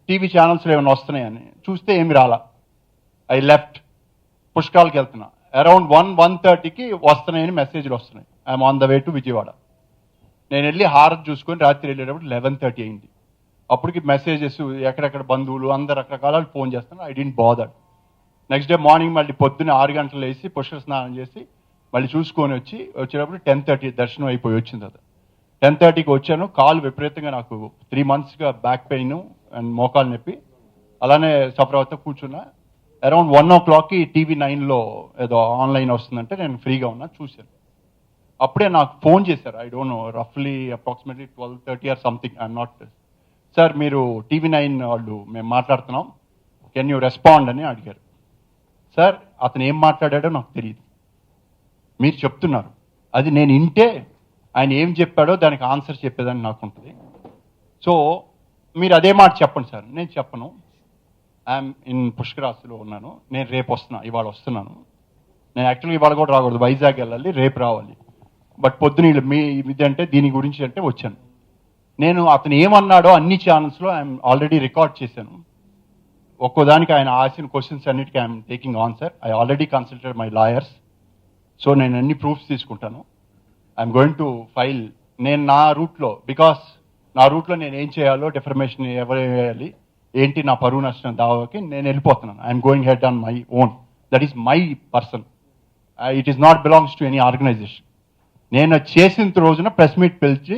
టీవీ ఛానల్స్లో ఏమైనా వస్తున్నాయని. చూస్తే ఏమి రాలా. I left. పుష్కరాలకి వెళ్తున్నా. అరౌండ్ 1:30కి వస్తున్నాయని మెసేజ్లు వస్తున్నాయి. I'm on the way to Vijayawada. నేను వెళ్ళి హారతి చూసుకొని రాత్రి వెళ్ళేటప్పుడు 11:30 అయింది. అప్పటికి మెసేజెస్ ఎక్కడెక్కడ బంధువులు అందరు రకరకాల ఫోన్ చేస్తున్నారు. I don't bother. Next day morning మళ్ళీ పొద్దున్న 6 గంటలు వేసి పుష్కర స్నానం చేసి మళ్ళీ చూసుకొని వచ్చేటప్పుడు 10:30 దర్శనం అయిపోయి వచ్చింది. అది 10:30కి వచ్చాను. కాలు విపరీతంగా నాకు 3 monthsగా బ్యాక్ పెయిన్ అండ్ మోకాలు నొప్పి అలానే సఫర్ అవుతా కూర్చున్నా. అరౌండ్ 1 o'clockకి TV 9లో ఏదో ఆన్లైన్ వస్తుందంటే నేను ఫ్రీగా ఉన్నా, చూశాను. అప్పుడే నాకు ఫోన్ చేశారు. ఐ డోంట్ నో, రఫ్లీ approximately 12:30 or something. I'm not sir, మీరు TV 9 వాళ్ళు మేము మాట్లాడుతున్నాం, కెన్ యూ రెస్పాండ్ అని అడిగారు. సార్, అతను ఏం మాట్లాడాడో నాకు తెలియదు, మీరు చెప్తున్నారు. అది నేను వింటే ఆయన ఏం చెప్పాడో దానికి ఆన్సర్ చెప్పేదని నాకు ఉంటుంది. సో మీరు అదే మాట చెప్పండి సార్. నేను చెప్పను. ఐఎమ్ ఇన్ పుష్కరాశిలో ఉన్నాను. నేను రేపు వస్తున్నా, ఇవాళ వస్తున్నాను. నేను యాక్చువల్గా ఇవాళ కూడా రాకూడదు, వైజాగ్ వెళ్ళాలి, రేపు రావాలి. బట్ పొద్దున మీ ఇది అంటే దీని గురించి అంటే వచ్చాను. నేను అతను ఏమన్నాడో అన్ని ఛానల్స్లో ఐఎమ్ ఆల్రెడీ రికార్డ్ చేశాను. ఒక్కోదానికి ఆయన ఆసిన క్వశ్చన్స్ అన్నిటికీ I'm taking answer. I already consulted my lawyers. So నేను అన్ని ప్రూఫ్స్ తీసుకుంటాను. I'm going to file. నేను నా రూట్లో, బికాస్ నా రూట్లో నేను ఏం చేయాలో, డెఫర్మేషన్ ఎవరు వేయాలి, ఏంటి నా పరువు నష్టం దావాకి నేను వెళ్ళిపోతున్నాను. I'm going head on my own. That is my person. It is not belongs to any organization. నేను చేసిన రోజున ప్రెస్ మీట్ పిలిచి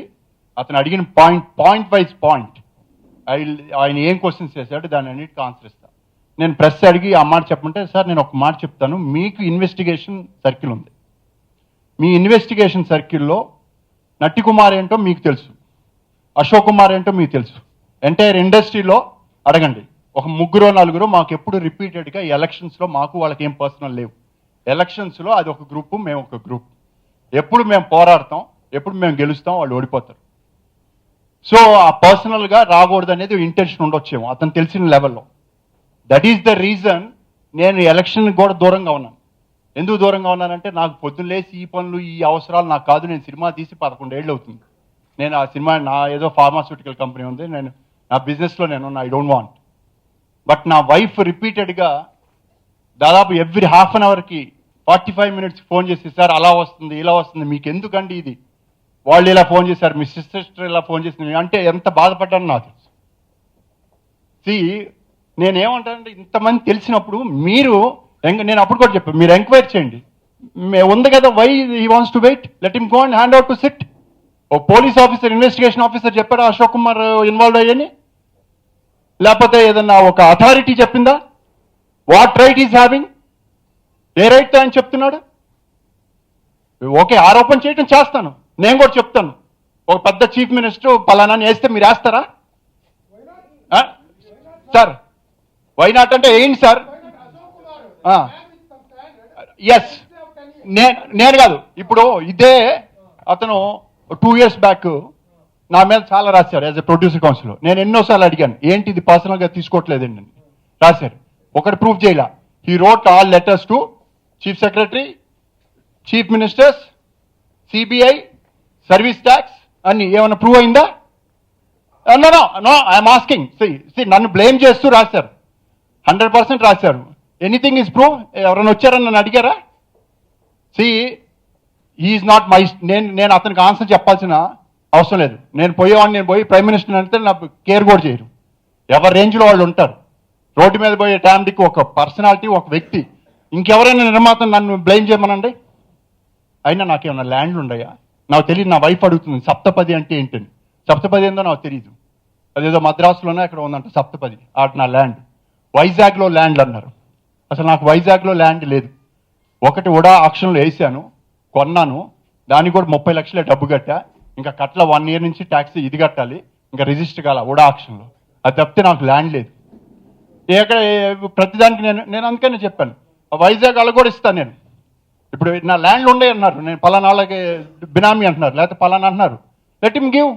అతను అడిగిన పాయింట్ వైజ్ పాయింట్ ఆయన ఏం క్వశ్చన్స్ చేశాడు దాని అన్నిటికీ ఆన్సర్ ఇస్తాను. నేను ప్రెస్ అడిగి ఆ మాట చెప్పమంటే, సార్ నేను ఒక మాట చెప్తాను, మీకు ఇన్వెస్టిగేషన్ సర్కిల్ ఉంది. మీ ఇన్వెస్టిగేషన్ సర్కిల్లో నట్టి కుమార్ ఏంటో మీకు తెలుసు, అశోక్ కుమార్ ఏంటో మీకు తెలుసు. ఎంటైర్ ఇండస్ట్రీలో అడగండి. ఒక 3-4 మాకు ఎప్పుడు రిపీటెడ్గా ఎలక్షన్స్లో మాకు వాళ్ళకి ఏం పర్సనల్ లేవు. ఎలక్షన్స్లో అది ఒక గ్రూపు, మేము ఒక గ్రూప్. ఎప్పుడు మేము పోరాడతాం, ఎప్పుడు మేము గెలుస్తాం, వాళ్ళు ఓడిపోతారు. సో ఆ పర్సనల్గా రాకూడదు అనేది ఇంటెన్షన్ ఉండొచ్చేమో అతను తెలిసిన లెవెల్లో. దట్ ఈస్ ద రీజన్ నేను ఎలక్షన్ కూడా దూరంగా ఉన్నాను. ఎందుకు దూరంగా ఉన్నానంటే నాకు పొద్దున్న లేచి ఈ పనులు ఈ అవసరాలు నాకు కాదు. నేను సినిమా తీసి 11 ఏళ్ళు అవుతుంది. నేను ఆ సినిమా నా ఏదో ఫార్మాస్యూటికల్ కంపెనీ ఉంది, నేను నా బిజినెస్లో నేను ఐ డోంట్ వాంట్. బట్ నా వైఫ్ రిపీటెడ్గా దాదాపు ఎవ్రీ హాఫ్ అన్ అవర్కి 45 minutes ఫోన్ చేసి, సార్ అలా వస్తుంది ఇలా వస్తుంది, మీకు ఎందుకండి ఇది, వాళ్ళు ఇలా ఫోన్ చేశారు, మీ సిస్టర్ ఇలా ఫోన్ చేసింది అంటే ఎంత బాధపడ్డాను నాకు తెలుసు. నేనేమంటానంటే ఇంతమంది తెలిసినప్పుడు మీరు నేను అప్పుడు కూడా చెప్పాను, మీరు ఎంక్వైరీ చేయండి. ఉంది కదా, why he wants to wait, let him go and hand out to sit. ఓ పోలీస్ ఆఫీసర్, ఇన్వెస్టిగేషన్ ఆఫీసర్ చెప్పాడా అశోక్ కుమార్ ఇన్వాల్వ్ అయ్యని? లేకపోతే ఏదన్నా ఒక అథారిటీ చెప్పిందా? What right is having? ఏ రైట్తో ఆయన చెప్తున్నాడు? ఓకే, ఆరోపణ చేయటం చేస్తాను, నేను కూడా చెప్తాను. ఒక పెద్ద చీఫ్ మినిస్టర్ పలానాన్ని వేస్తే మీరు వేస్తారా సార్? వైనాట్ అంటే ఏంటి సార్? ఎస్, నేను కాదు. ఇప్పుడు ఇదే అతను 2 years బ్యాక్ నా మీద చాలా రాశారు యాజ్ ఎ ప్రొడ్యూసర్ కౌన్సిల్. నేను ఎన్నోసార్లు అడిగాను, ఏంటి ఇది పర్సనల్గా తీసుకోవట్లేదండి అని. రాశారు, ఒకటి ప్రూఫ్ చేయాల. He wrote all letters to chief secretary, chief ministers, CBI, service tax అన్ని. ఏమైనా ప్రూవ్ అయిందా? No, I'm asking. నన్ను బ్లేమ్ చేస్తూ రాశారు, 100% రాశారు. Anything is prove. ఎవరైనా వచ్చారని నన్ను అడిగారా? ఈజ్ నాట్ మై, నేను అతనికి ఆన్సర్ చెప్పాల్సిన అవసరం లేదు. నేను పోయేవాడిని, నేను పోయి ప్రైమ్ మినిస్టర్ అంటే నాకు కేర్ కూడా చేయరు. ఎవరి రేంజ్లో వాళ్ళు ఉంటారు. రోడ్డు మీద పోయే టామ్డిక్ ఒక పర్సనాలిటీ, ఒక వ్యక్తి. ఇంకెవరైనా నిర్మాత నన్ను బ్లేమ్ చేయమనండి. అయినా నాకేమన్నా ల్యాండ్లు ఉన్నాయా? నాకు తెలియదు. నా వైఫ్ అడుగుతుంది సప్తపది అంటే ఏంటని. సప్తపది ఏందో నాకు తెలియదు. అదేదో మద్రాసులోనే అక్కడ ఉందంట సప్తపది, అటు నా ల్యాండ్. వైజాగ్లో ల్యాండ్ అన్నారు. అసలు నాకు వైజాగ్లో ల్యాండ్ లేదు. ఒకటి ఉడా ఆక్షన్లో వేసాను, కొన్నాను. దానికి కూడా 30 లక్షలే డబ్బు కట్టా. ఇంకా కట్ల 1 year నుంచి ట్యాక్స్ ఇది కట్టాలి. ఇంకా రిజిస్టర్ కాల ఉడా ఆక్షన్లో. అది తప్పితే నాకు ల్యాండ్ లేదు. ఎక్కడ ప్రతిదానికి నేను అందుకనే చెప్పాను, వైజాగ్ అలా కూడా ఇస్తాను నేను. ఇప్పుడు నా ల్యాండ్లు ఉండే అన్నారు, నేను పలానా వాళ్ళకి బినామీ అంటున్నారు, లేకపోతే పలానా అంటున్నారు. Let him give.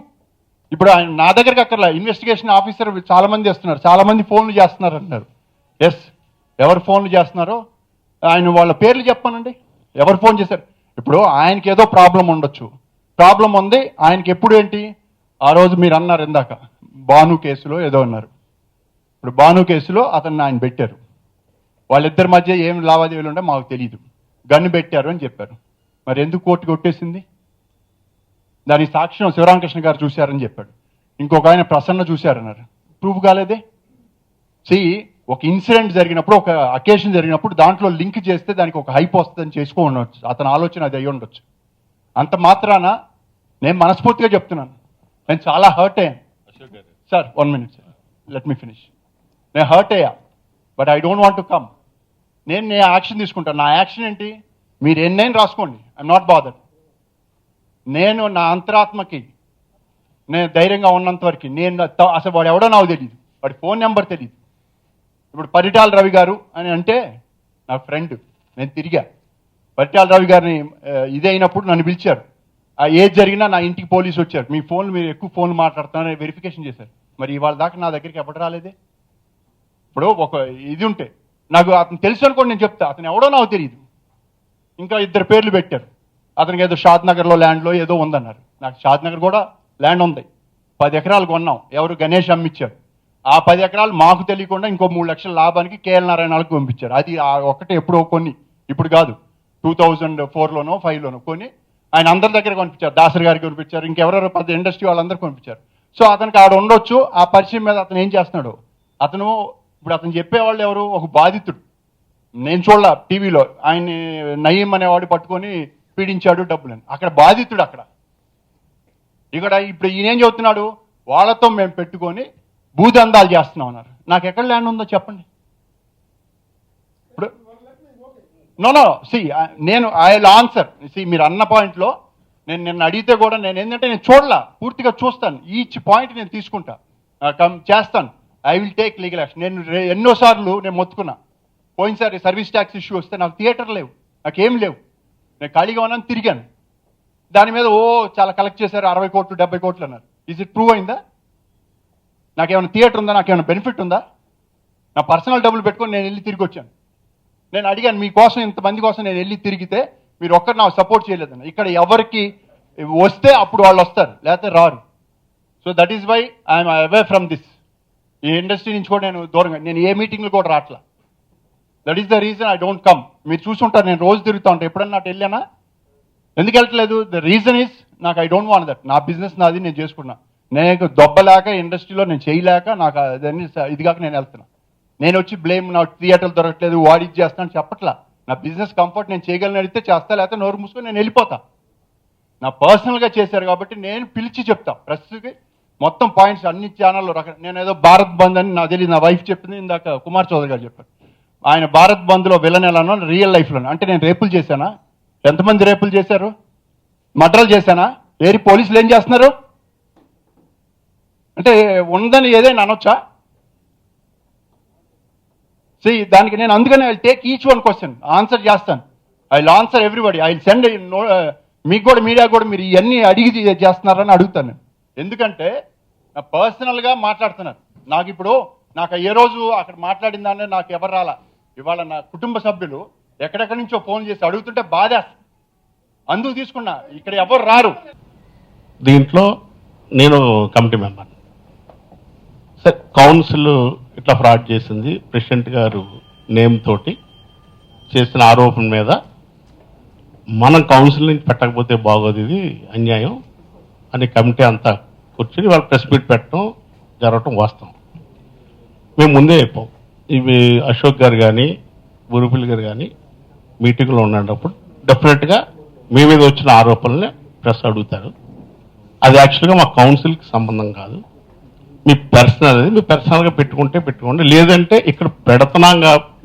ఇప్పుడు ఆయన నా దగ్గరికి అక్కర్లా. ఇన్వెస్టిగేషన్ ఆఫీసర్ చాలా మంది వస్తున్నారు, చాలా మంది ఫోన్లు చేస్తున్నారు అంటున్నారు. ఎస్, ఎవరు ఫోన్లు చేస్తున్నారో ఆయన వాళ్ళ పేర్లు చెప్పానండి. ఎవరు ఫోన్ చేశారు? ఇప్పుడు ఆయనకి ఏదో ప్రాబ్లం ఉండొచ్చు. ప్రాబ్లం ఉంది ఆయనకి. ఎప్పుడు ఏంటి? ఆ రోజు మీరు అన్నారు ఇందాక భాను కేసులో ఏదో అన్నారు. ఇప్పుడు భాను కేసులో అతన్ని ఆయన పెట్టారు. వాళ్ళిద్దరి మధ్య ఏం లావాదేవీలు ఉంటే మాకు తెలియదు. గన్ను పెట్టారు అని చెప్పారు. మరి ఎందుకు కోర్టు కొట్టేసింది? దానికి సాక్ష్యం శివరామకృష్ణ గారు చూశారని చెప్పాడు. ఇంకొక ఆయన ప్రసన్న చూశారన్నారు. ప్రూఫ్ కాలేదే. ఒక ఇన్సిడెంట్ జరిగినప్పుడు, ఒక అకేషన్ జరిగినప్పుడు దాంట్లో లింక్ చేస్తే దానికి ఒక హైప్ వస్తుందని చేసుకో ఉండవచ్చు. అతని ఆలోచన అది అయ్యి ఉండొచ్చు. అంత మాత్రాన నేను మనస్ఫూర్తిగా చెప్తున్నాను, నేను చాలా హర్ట్ అయ్యాను. Sir 1 minute sir, let me finish. నేను హర్ట్ అయ్యా, but I don't want to come. నేను యాక్షన్ తీసుకుంటాను. నా యాక్షన్ ఏంటి? మీరు ఎన్నైనా రాసుకోండి, ఐఎమ్ నాట్ బాదర్డ్. నేను నా అంతరాత్మకి నేను ధైర్యంగా ఉన్నంత వరకు నేను అసలు వాడు ఎవడో నాకు తెలియదు, వాడి ఫోన్ నెంబర్ తెలియదు. ఇప్పుడు పరిటాల రవి గారు అని అంటే నా ఫ్రెండ్, నేను తిరిగా. పరిటాల రవి గారిని ఇదే అయినప్పుడు నన్ను పిలిచారు. ఆ ఏజ్ జరిగినా నా ఇంటికి పోలీసు వచ్చారు. మీ ఫోన్లు, మీరు ఎక్కువ ఫోన్లు మాట్లాడుతున్నారని వెరిఫికేషన్ చేశారు. మరి ఇవాళ దాకా నా దగ్గరికి ఎప్పుడు రాలేదే? ఇప్పుడు ఒక ఇది ఉంటే నాకు అతను తెలుసు అనుకోండి, నేను చెప్తా. అతను ఎవడో నాకు తెలియదు. ఇంకా 2 పేర్లు పెట్టారు. అతనికి ఏదో షాద్ నగర్లో ల్యాండ్లో ఏదో ఉందన్నారు. నాకు షాద్ నగర్ కూడా ల్యాండ్ ఉంది. 10 ఎకరాలు కొన్నాం. ఎవరు? గణేష్ అమ్మిచ్చాడు. ఆ 10 ఎకరాలు మాకు తెలియకుండా ఇంకో 3 లక్షల లాభానికి కేఎల్ నారాయణకు పంపించారు. అది ఒకటే ఎప్పుడో కొన్ని, ఇప్పుడు కాదు, 2004లోనో 5లోనో కొని ఆయన అందరి దగ్గర కొనిపించారు. దాసరి గారికి కొనిపించారు, ఇంకెవరెవరో పెద్ద ఇండస్ట్రీ వాళ్ళందరూ కొనిపించారు. సో అతనికి ఆడ ఉండొచ్చు. ఆ పరిచయం మీద అతను ఏం చేస్తున్నాడు? అతను ఇప్పుడు అతను చెప్పేవాళ్ళు ఎవరు? ఒక బాధితుడు. నేను చూడాల టీవీలో ఆయన్ని నయీం అనేవాడు పట్టుకొని పీడించాడు డబ్బులని. అక్కడ బాధితుడు అక్కడ. ఇక్కడ ఇప్పుడు ఈయనేం చెబుతున్నాడు? వాళ్ళతో మేము పెట్టుకొని భూదందాలు చేస్తున్నాం అన్నారు. నాకు ఎక్కడ ల్యాండ్ ఉందో చెప్పండి. ఇప్పుడు నో నేను ఐ విల్ ఆన్సర్. మీరు అన్న పాయింట్లో నేను నిన్న అడిగితే కూడా నేను ఏంటంటే నేను చూడలా, పూర్తిగా చూస్తాను. ఈచ్ పాయింట్ నేను తీసుకుంటా, చేస్తాను. I will take legal action. నేను ఎన్నోసార్లు నేను మొత్తుకున్నా. పోయినసారి సర్వీస్ ట్యాక్స్ ఇష్యూ వస్తే నాకు థియేటర్ లేవు, నాకేం లేవు. నేను ఖాళీగా ఉన్నాను, తిరిగాను. దాని మీద చాలా కలెక్ట్ చేశారు, 60 కోట్లు 70 కోట్లు అన్నారు. ఈజ్ ఇట్ ప్రూవ్ అయిందా? నాకేమైనా థియేటర్ ఉందా? నాకేమైనా బెనిఫిట్ ఉందా? నా పర్సనల్ డబ్బులు పెట్టుకొని నేను వెళ్ళి తిరిగి వచ్చాను. నేను అడిగాను, మీకోసం ఇంతమంది కోసం నేను వెళ్ళి తిరిగితే మీరు ఒక్కరు నాకు సపోర్ట్ చేయలేదన్న. ఇక్కడ ఎవరికి వస్తే అప్పుడు వాళ్ళు వస్తారు, లేకపోతే రారు. So that is why I'm away from this. ఈ ఇండస్ట్రీ నుంచి కూడా నేను దూరంగా, నేను ఏ మీటింగ్లు కూడా రావట్లా. That is the reason I don't come. మీరు చూసుంటారు, నేను రోజు తిరుగుతూ ఉంటాను. ఎప్పుడన్నా అటు వెళ్ళానా? ఎందుకు వెళ్ళట్లేదు? ద రీజన్ ఈస్ నాకు ఐ డోంట్ వాంట్ దట్. నా బిజినెస్ నాది, నేను చేసుకున్నా. నేను దొబ్బలేక ఇండస్ట్రీలో నేను చేయలేక నాకు అదన్నీ ఇది కాక నేను వెళ్తున్నా. నేను వచ్చి బ్లేమ్ నాకు థియేటర్లు దొరకట్లేదు, వాడి చేస్తాను చెప్పట్లా. నా బిజినెస్ కంఫర్ట్ నేను చేయగలను, అడిగితే చేస్తా, లేకపోతే నోరు మూసుకొని నేను వెళ్ళిపోతా. నా పర్సనల్గా చేశారు కాబట్టి నేను పిలిచి చెప్తా. ప్రస్తుతకి మొత్తం పాయింట్స్ అన్ని ఛానల్లో నేను ఏదో భారత్ బంద్ అని నాకు తెలియదు, నా వైఫ్ చెప్పింది. ఇందాక కుమార్ చౌదరి గారు చెప్పారు, ఆయన భారత్ బంద్లో విలన్ ఎలానో రియల్ లైఫ్లోనో. అంటే నేను రేపులు చేశానా? ఎంతమంది రేపులు చేశారు? మర్డర్లు చేశానా? ఏరి పోలీసులు ఏం చేస్తున్నారు? అంటే ఉందని ఏదైనా అనొచ్చా? దానికి నేను అందుకనే I take each one question, answer చేస్తాను. I will answer everybody. I will send. మీకు కూడా మీడియా కూడా మీరు ఇవన్నీ అడిగి చేస్తున్నారని అడుగుతాను నేను. ఎందుకంటే నా పర్సనల్గా మాట్లాడుతున్నారు. నాకు ఇప్పుడు ఏ రోజు అక్కడ మాట్లాడిన దాన్ని నాకు ఎవరు రాలా. ఇవాళ నా కుటుంబ సభ్యులు ఎక్కడెక్కడి నుంచో ఫోన్ చేసి అడుగుతుంటే బాధేస్తా. అందుకు తీసుకున్నా. ఇక్కడ ఎవరు రారు. దీంట్లో నేను కమిటీ మెంబర్. సార్, కౌన్సిల్ ఇట్లా ఫ్రాడ్ చేసింది, ప్రెసిడెంట్ గారు నేమ్ తోటి చేసిన ఆరోపణ మీద మనం కౌన్సిల్ నుంచి పెట్టకపోతే బాగోదు, ఇది అన్యాయం అని కమిటీ అంతా కూర్చొని వాళ్ళు ప్రెస్ మీట్ పెట్టడం జరగటం వాస్తవం. మేము ముందే చెప్పాం, ఇవి అశోక్ గారు కానీ బురుపిల్లి గారు కానీ మీటింగ్లో ఉన్నప్పుడు డెఫినెట్గా మీ మీద వచ్చిన ఆరోపణలే ప్రెస్ అడుగుతారు. అది యాక్చువల్గా మా కౌన్సిల్కి సంబంధం కాదు, మీ పర్సనల్, అది మీ పర్సనల్గా పెట్టుకోండి, లేదంటే ఇక్కడ పెడుతున్నాం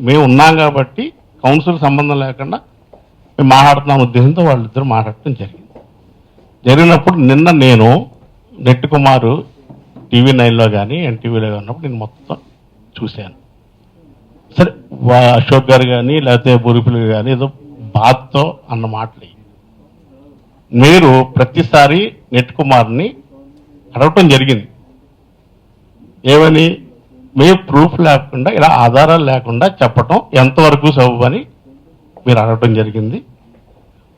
మేము ఉన్నాం కాబట్టి కౌన్సిల్ సంబంధం లేకుండా మేము మాట్లాడుతున్నాం ఉద్దేశంతో వాళ్ళిద్దరు మాట్లాడటం జరిగినప్పుడు నిన్న నేను నెట్ కుమారు టీవీ 9లో కానీ ఎన్టీవీలో ఉన్నప్పుడు నేను మొత్తం చూశాను. సరే అశోక్ గారు కానీ లేకపోతే బురుపిల్లి కానీ ఏదో బాధతో అన్న మాటలు, మీరు ప్రతిసారి నెట్ కుమార్ని అడగటం జరిగింది, ఏమని మీరు ప్రూఫ్ లేకుండా ఇలా ఆధారాలు లేకుండా చెప్పటం ఎంతవరకు సబబు అని మీరు అడగటం జరిగింది.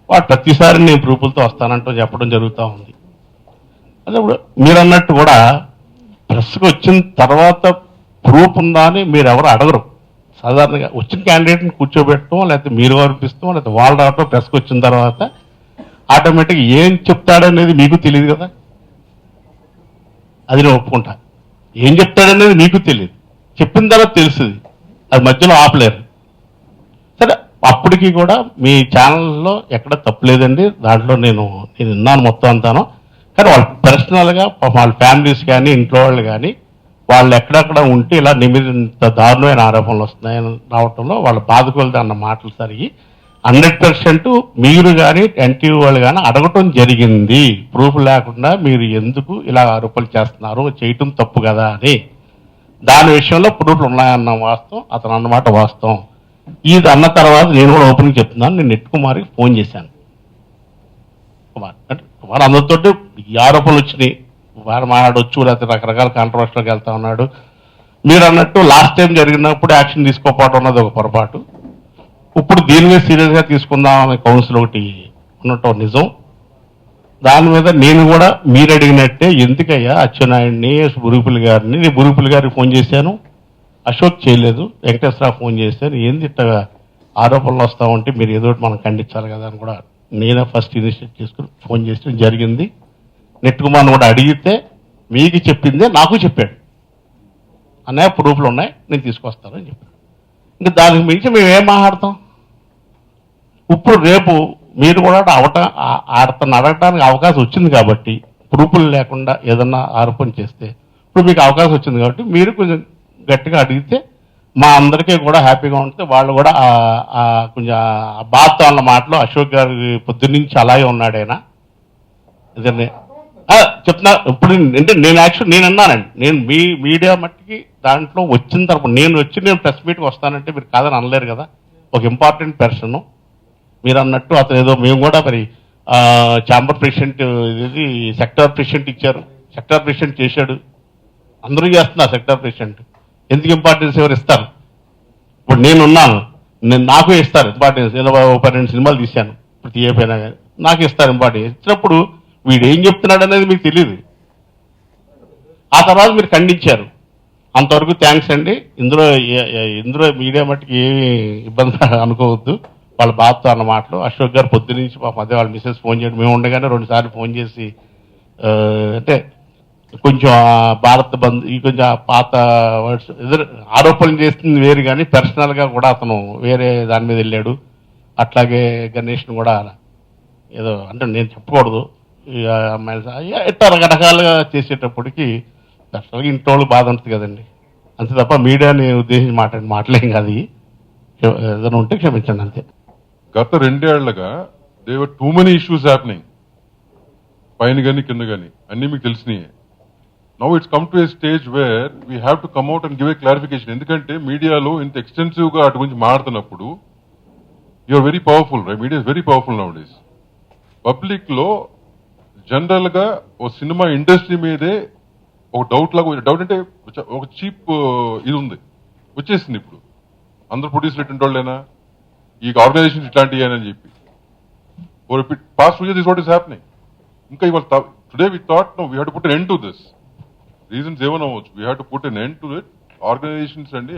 వాడు ప్రతిసారి నేను ప్రూఫ్లతో వస్తానంటూ చెప్పడం జరుగుతూ ఉంది. అదే ఇప్పుడు మీరు అన్నట్టు కూడా ప్రెస్కి వచ్చిన తర్వాత ప్రూఫ్ ఉందా అని మీరు ఎవరు అడగరు. సాధారణంగా వచ్చిన క్యాండిడేట్ని కూర్చోబెట్టడం, లేకపోతే మీరు పంపిస్తాం, లేకపోతే వాళ్ళు రావటం, ప్రెస్కి వచ్చిన తర్వాత ఆటోమేటిక్గా ఏం చెప్తాడనేది మీకు తెలియదు కదా. అది నేను ఒప్పుకుంటా, ఏం చెప్తాడనేది మీకు తెలియదు, చెప్పిన తర్వాత తెలుస్తుంది, అది మధ్యలో ఆపలేరు. సరే అప్పటికి కూడా మీ ఛానల్లో ఎక్కడ తప్పులేదండి, దాంట్లో నేను విన్నాను మొత్తం అంతాను. కానీ వాళ్ళు పర్సనల్గా వాళ్ళ ఫ్యామిలీస్ కానీ ఇంట్లో వాళ్ళు కానీ వాళ్ళు ఎక్కడెక్కడ ఉంటే ఇలా నిమిత్త దారుణమైన ఆరోపణలు వస్తున్నాయని రావటంలో వాళ్ళ బాధకులది అన్న మాటలు సరిగి 100% మీరు కానీ ఎన్టీవీ వాళ్ళు కానీ అడగటం జరిగింది, ప్రూఫ్ లేకుండా మీరు ఎందుకు ఇలా ఆరోపణలు చేస్తున్నారు, చేయటం తప్పు కదా అని. దాని విషయంలో ప్రూఫ్లు ఉన్నాయన్న వాస్తవం, అతను అన్నమాట వాస్తవం. ఇది అన్న తర్వాత నేను కూడా ఓపెన్గా చెప్తున్నాను, నేను నెట్ కుమార్కి ఫోన్ చేశాను. కుమార్ అందరితో ఈ ఆరోపణలు వచ్చినాయి, వారు మాట్లాడవచ్చు, లేకపోతే రకరకాల కాంట్రవర్షన్లోకి వెళ్తా ఉన్నాడు. మీరు అన్నట్టు లాస్ట్ టైం జరిగినప్పుడు యాక్షన్ తీసుకోకపోవడం అన్నది ఒక పొరపాటు. ఇప్పుడు దీని మీద సీరియస్గా తీసుకుందాం అనే కౌన్సిల్ ఒకటి ఉండటం నిజం. దాని మీద నేను కూడా మీరు అడిగినట్టే ఎందుకయ్యా అచ్చెన్నాయుడిని, బురుపిల్లి గారిని, నేను బురుపిల్లి గారికి ఫోన్ చేశాను, అశోక్ చేయలేదు, వెంకటేశ్వరరావు ఫోన్ చేశాను, ఏంది ఇట్లా ఆరోపణలు వస్తూ ఉంటే మీరు ఏదో ఒకటి మనం ఖండించాలి కదా అని కూడా నేనే ఫస్ట్ ఇనిషియేట్ చేసుకుని ఫోన్ చేసి జరిగింది. నెట్ కుమార్ని కూడా అడిగితే మీకు చెప్పిందే నాకు చెప్పాడు, అన్నయ్య ప్రూఫ్లు ఉన్నాయి నేను తీసుకొస్తాను అని చెప్పాను. ఇంకా దానికి మించి మేము ఏం మాట్లాడతాం. ఇప్పుడు రేపు మీరు కూడా ఆడతాను అడగడానికి అవకాశం వచ్చింది కాబట్టి, ప్రూఫ్లు లేకుండా ఏదన్నా ఆరోపణ చేస్తే ఇప్పుడు మీకు అవకాశం వచ్చింది కాబట్టి మీరు కొంచెం గట్టిగా అడిగితే మా అందరికీ కూడా హ్యాపీగా ఉంటుంది. వాళ్ళు కూడా కొంచెం బాధతో అన్న మాటలో అశోక్ గారి పొద్దున్నుంచి అలాగే ఉన్నాడు ఆయన. ఇదే చెప్తున్నా ఇప్పుడు అంటే నేను నేను అన్నానండి, నేను మీ మీడియా మట్టికి దాంట్లో వచ్చిన తర్వాత నేను ప్రెస్ మీట్కి వస్తానంటే మీరు కాదని అనలేరు కదా. ఒక ఇంపార్టెంట్ పర్సన్ మీరు అన్నట్టు అతను ఏదో మేము కూడా మరి ఛాంబర్ ప్రెసిడెంట్ ఇది సెక్టార్ ప్రెసిడెంట్ ఇచ్చారు, సెక్టార్ ప్రెసిడెంట్ చేశాడు, అందరూ చేస్తున్నారు సెక్టార్ ప్రెసిడెంట్. ఎందుకు ఇంపార్టెన్స్ ఎవరు ఇస్తారు? ఇప్పుడు నేనున్నాను, నాకు ఇస్తారు ఇంపార్టెన్స్. ఏదో 12 సినిమాలు తీశాను, ఇప్పుడు తీయపోయినా కానీ నాకు ఇస్తారు ఇంపార్టెన్స్. ఇచ్చినప్పుడు వీడు ఏం చెప్తున్నాడు అనేది మీకు తెలియదు. ఆ తర్వాత మీరు ఖండించారు, అంతవరకు థ్యాంక్స్ అండి. ఇందులో మీడియా మట్టుకు ఏమి ఇబ్బంది అనుకోవద్దు, వాళ్ళ బాధతో అన్న మాటలు. అశోక్ గారు పొద్దు నుంచి మధ్య వాళ్ళ మిస్సెస్ ఫోన్ చేయడం, మేము ఉండగానే 2 సార్లు ఫోన్ చేసి అంటే కొంచెం భారత్ బంద్ ఈ కొంచెం పాత వర్డ్స్ ఎదురు ఆరోపణలు చేస్తుంది వేరు, కానీ పర్సనల్గా కూడా అతను వేరే దాని మీద వెళ్ళాడు. అట్లాగే గణేష్ను కూడా ఏదో అంటే నేను చెప్పకూడదు, అమ్మాయిలు ఎట్లా రకరకాలుగా చేసేటప్పటికి పర్సనల్గా ఇంట్లో బాధ ఉంటుంది కదండి, అంతే తప్ప మీడియాని ఉద్దేశించి మాట్లాడలేం కాదు. ఏదైనా ఉంటే క్షమించండి అంతే. గత 2 ఏళ్లుగా there were too many issues happening, పైన కానీ కింద కానీ అన్ని మీకు తెలిసినాయి. Now it's come to a stage where we have to come out and give a clarification. ఎందుకంటే మీడియాలో ఇంత ఎక్స్టెన్సివ్ గా అటు గురించి మాట్లాడుతున్నప్పుడు you're very powerful, right? Media is very powerful nowadays. Public లో జనరల్ గా ఓ సినిమా ఇండస్ట్రీ మీదే ఒక డౌట్ లాగా, డౌట్ అంటే ఒక చీప్ ఇది ఉంది వచ్చేసింది. ఇప్పుడు అందరు ప్రొడ్యూసర్ ఇటువంటి వాళ్ళేనా, ఈ ఆర్గనైజేషన్ ఇట్లాంటివి అని చెప్పి past 2 years is what is happening. ఇంకా ఇవాళ today we thought no we have to put an end to this. Reasons ఏమైనా అవ్వచ్చు, we have to put an end to it. Organizations అండి,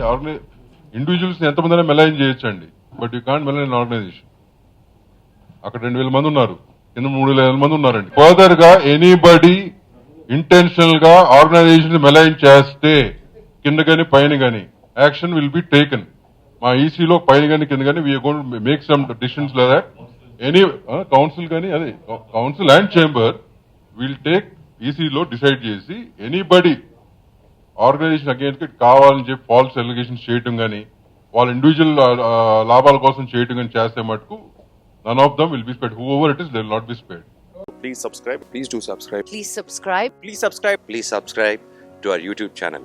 ఇండివిజువల్స్ ఎంతమంది అయినా మెలైన్ చేయొచ్చు అండి, but you can't malign organization. అక్కడ 2,000 మంది ఉన్నారు, కింద 3,000 మంది ఉన్నారండి. ఫర్దర్ గా ఎనీబడి ఇంటెన్షనల్ గా ఆర్గనైజేషన్ మెలైన్ చేస్తే కింద గాని పైన గాని యాక్షన్ విల్ బి టేకన్. మా ఈసీలో పైన గాని కింద గాని we're going to make some decisions like that. Any council గాని అదే council and chamber will take ఈసీలో డిసైడ్ చేసి ఎనీబడి ఆర్గనైజేషన్ అగేన్స్ట్ కావాలని చెప్పి ఫాల్స్ ఎలిగేషన్స్ చేయటం కానీ వాళ్ళ ఇండివిజువల్ లాభాల కోసం చేయటం కానీ చేస్తే మటుకు none of them will be spared. Whoever it is, they will not be spared. Please subscribe. Please do subscribe. Please subscribe. Please subscribe. Please subscribe to our YouTube channel.